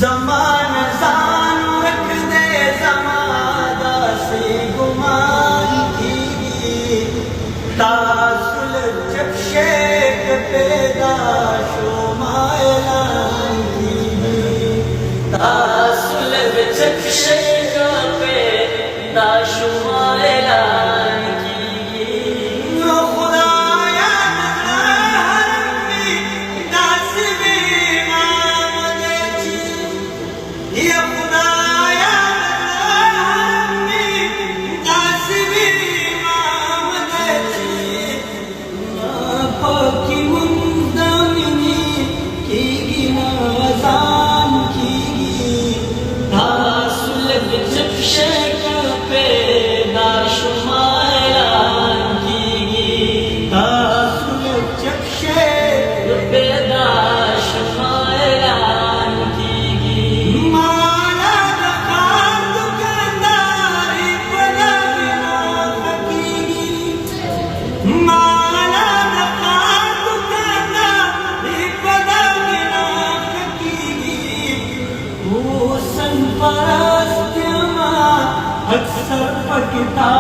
ज़मान ज़ान रख दे ज़मादा से गुमान की तासुल जब शेख पैदा शुमाइलान की तासुल जब शेख पैदा शुमाइलान की खुदाया या खुदाया दासवी मामदची पाकी मुंदमिनी कीगी नवाज़ान कीगी तासुल जब शेख पैदा शुमाइलान कीगी तासुल जब शेख पैदा शुमाइलान कीगी माला दखार दुकानदारी पदा बिना फकीगी माला दखार दुकानदारी पदा बिना फकीगी वो सन परस्त्यामा अक्सर पकिता